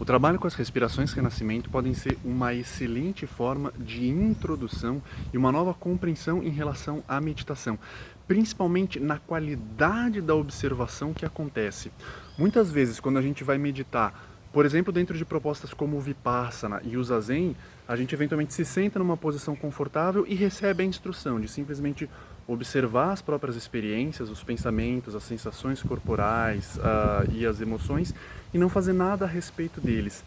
O trabalho com as respirações renascimento podem ser uma excelente forma de introdução e uma nova compreensão em relação à meditação, principalmente na qualidade da observação que acontece. Muitas vezes, quando a gente vai meditar, por exemplo, dentro de propostas como o Vipassana e o Zazen, a gente eventualmente se senta numa posição confortável e recebe a instrução de simplesmente observar as próprias experiências, os pensamentos, as sensações corporais e as emoções e não fazer nada a respeito deles.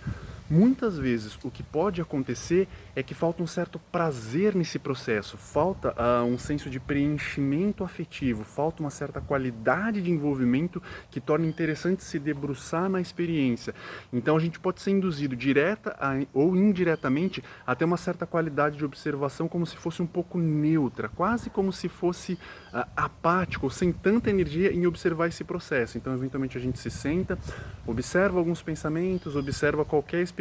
Muitas vezes o que pode acontecer é que falta um certo prazer nesse processo, falta um senso de preenchimento afetivo, falta uma certa qualidade de envolvimento que torna interessante se debruçar na experiência. Então a gente pode ser induzido direta ou indiretamente a ter uma certa qualidade de observação como se fosse um pouco neutra, quase como se fosse apático, sem tanta energia em observar esse processo. Então eventualmente a gente se senta, observa alguns pensamentos, observa qualquer experiência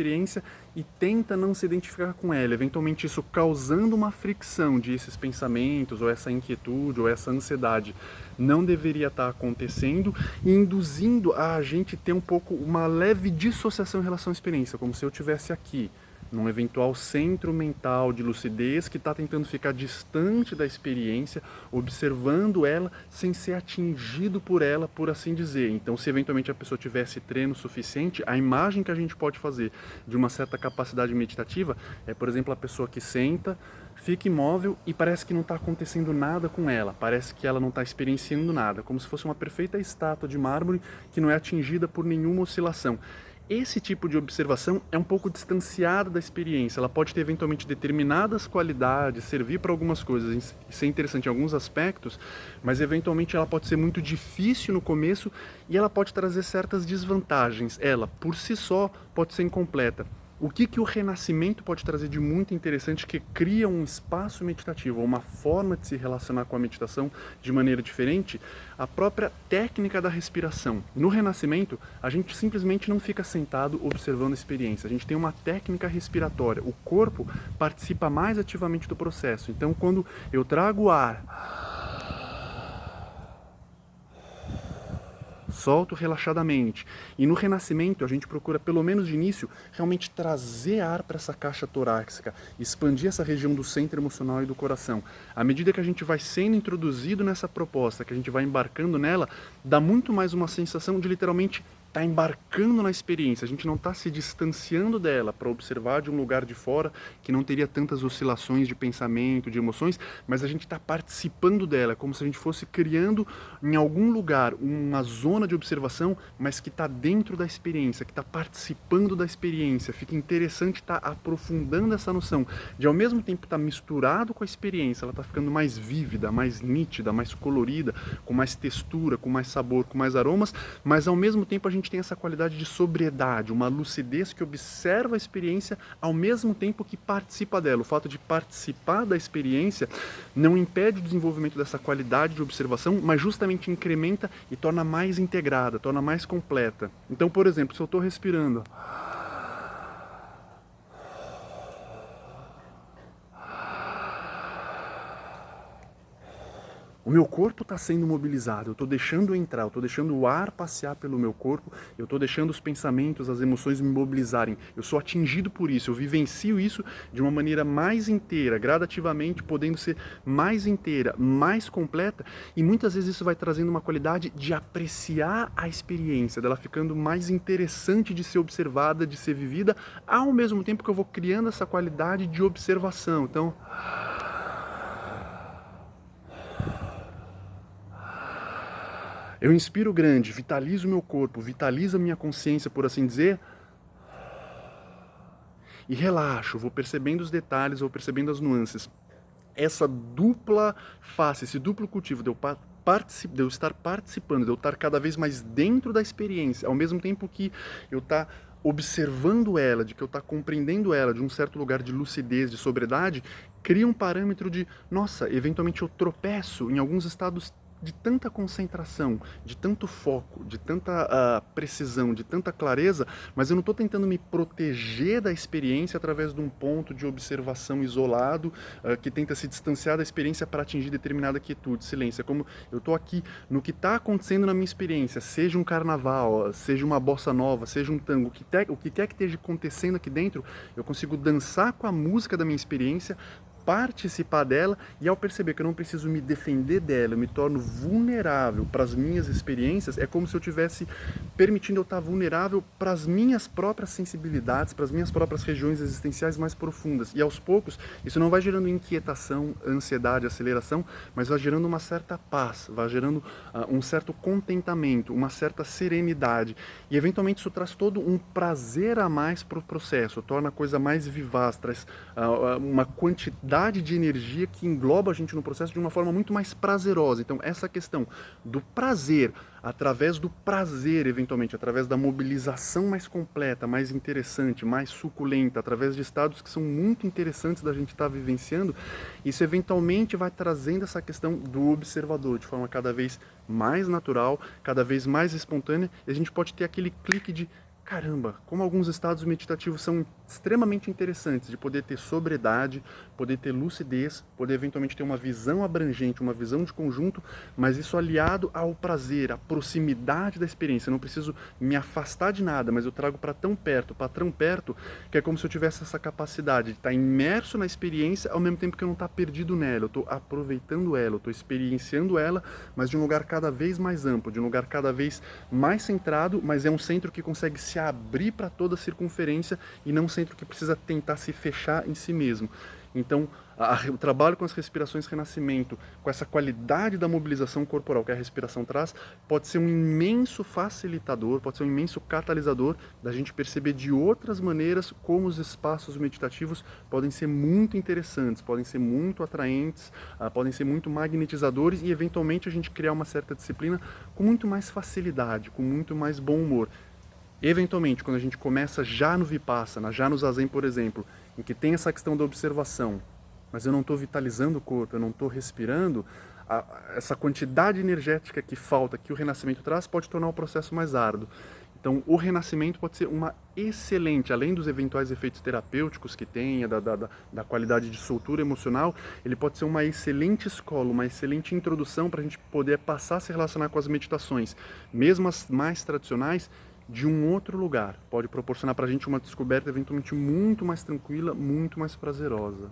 e tenta não se identificar com ela, eventualmente isso causando uma fricção de esses pensamentos, ou essa inquietude, ou essa ansiedade não deveria estar acontecendo e induzindo a gente ter um pouco uma leve dissociação em relação à experiência, como se eu estivesse aqui, num eventual centro mental de lucidez que está tentando ficar distante da experiência, observando ela sem ser atingido por ela, por assim dizer. Então, se eventualmente a pessoa tivesse treino suficiente, a imagem que a gente pode fazer de uma certa capacidade meditativa é, por exemplo, a pessoa que senta, fica imóvel e parece que não está acontecendo nada com ela, parece que ela não está experienciando nada, como se fosse uma perfeita estátua de mármore que não é atingida por nenhuma oscilação. Esse tipo de observação é um pouco distanciada da experiência, ela pode ter eventualmente determinadas qualidades, servir para algumas coisas, ser interessante em alguns aspectos, mas eventualmente ela pode ser muito difícil no começo e ela pode trazer certas desvantagens. Ela, por si só, pode ser incompleta. O que o renascimento pode trazer de muito interessante que cria um espaço meditativo, uma forma de se relacionar com a meditação de maneira diferente? A própria técnica da respiração. No renascimento, a gente simplesmente não fica sentado observando a experiência, a gente tem uma técnica respiratória, o corpo participa mais ativamente do processo. Então, quando eu trago ar, solto relaxadamente. E no renascimento a gente procura, pelo menos de início, realmente trazer ar para essa caixa torácica, expandir essa região do centro emocional e do coração. À medida que a gente vai sendo introduzido nessa proposta, que a gente vai embarcando nela, dá muito mais uma sensação de literalmente estar embarcando na experiência, a gente não está se distanciando dela para observar de um lugar de fora que não teria tantas oscilações de pensamento, de emoções, mas a gente está participando dela, como se a gente fosse criando em algum lugar uma zona de observação, mas que está dentro da experiência, que está participando da experiência. Fica interessante estar aprofundando essa noção de ao mesmo tempo estar misturado com a experiência, ela está ficando mais vívida, mais nítida, mais colorida, com mais textura, com mais sabor, com mais aromas, mas ao mesmo tempo a gente tem essa qualidade de sobriedade, uma lucidez que observa a experiência ao mesmo tempo que participa dela. O fato de participar da experiência não impede o desenvolvimento dessa qualidade de observação, mas justamente incrementa e torna mais integrada, torna mais completa. Então, por exemplo, se eu estou respirando, o meu corpo está sendo mobilizado, eu estou deixando entrar, eu estou deixando o ar passear pelo meu corpo, eu estou deixando os pensamentos, as emoções me mobilizarem. Eu sou atingido por isso, eu vivencio isso de uma maneira mais inteira, gradativamente, podendo ser mais inteira, mais completa, e muitas vezes isso vai trazendo uma qualidade de apreciar a experiência, dela ficando mais interessante de ser observada, de ser vivida, ao mesmo tempo que eu vou criando essa qualidade de observação. Então, eu inspiro grande, vitalizo o meu corpo, vitalizo a minha consciência, por assim dizer, e relaxo, vou percebendo os detalhes, vou percebendo as nuances. Essa dupla face, esse duplo cultivo de eu estar participando, de eu estar cada vez mais dentro da experiência, ao mesmo tempo que eu estar observando ela, de que eu estar compreendendo ela de um certo lugar de lucidez, de sobriedade, cria um parâmetro de, nossa, eventualmente eu tropeço em alguns estados de tanta concentração, de tanto foco, de tanta precisão, de tanta clareza, mas eu não estou tentando me proteger da experiência através de um ponto de observação isolado que tenta se distanciar da experiência para atingir determinada quietude, silêncio. É como eu estou aqui no que está acontecendo na minha experiência, seja um carnaval, seja uma bossa nova, seja um tango, o que quer que esteja acontecendo aqui dentro, eu consigo dançar com a música da minha experiência, participar dela, e ao perceber que eu não preciso me defender dela, eu me torno vulnerável para as minhas experiências, é como se eu tivesse permitindo eu estar vulnerável para as minhas próprias sensibilidades, para as minhas próprias regiões existenciais mais profundas. E aos poucos, isso não vai gerando inquietação, ansiedade, aceleração, mas vai gerando uma certa paz, vai gerando um certo contentamento, uma certa serenidade. E eventualmente isso traz todo um prazer a mais para o processo, torna a coisa mais vivaz, traz uma quantidade de energia que engloba a gente no processo de uma forma muito mais prazerosa. Então, essa questão do prazer, através do prazer, eventualmente, através da mobilização mais completa, mais interessante, mais suculenta, através de estados que são muito interessantes da gente estar vivenciando, isso eventualmente vai trazendo essa questão do observador de forma cada vez mais natural, cada vez mais espontânea, e a gente pode ter aquele clique de caramba, como alguns estados meditativos são extremamente interessantes, de poder ter sobriedade, poder ter lucidez, poder eventualmente ter uma visão abrangente, uma visão de conjunto, mas isso aliado ao prazer, à proximidade da experiência. Eu não preciso me afastar de nada, mas eu trago para tão perto, que é como se eu tivesse essa capacidade de estar imerso na experiência, ao mesmo tempo que eu não estou perdido nela, eu estou aproveitando ela, eu estou experienciando ela, mas de um lugar cada vez mais amplo, de um lugar cada vez mais centrado, mas é um centro que consegue se abrir para toda a circunferência e não um centro que precisa tentar se fechar em si mesmo. Então, o trabalho com as respirações renascimento, com essa qualidade da mobilização corporal que a respiração traz, pode ser um imenso facilitador, pode ser um imenso catalisador da gente perceber de outras maneiras como os espaços meditativos podem ser muito interessantes, podem ser muito atraentes, podem ser muito magnetizadores e, eventualmente, a gente criar uma certa disciplina com muito mais facilidade, com muito mais bom humor. Eventualmente, quando a gente começa já no Vipassana, já no Zazen, por exemplo, em que tem essa questão da observação, mas eu não estou vitalizando o corpo, eu não estou respirando, essa quantidade energética que falta, que o renascimento traz, pode tornar o processo mais árduo. Então, o renascimento pode ser uma excelente, além dos eventuais efeitos terapêuticos que tenha, da qualidade de soltura emocional, ele pode ser uma excelente escola, uma excelente introdução para a gente poder passar a se relacionar com as meditações, mesmo as mais tradicionais, de um outro lugar. Pode proporcionar para a gente uma descoberta eventualmente muito mais tranquila, muito mais prazerosa.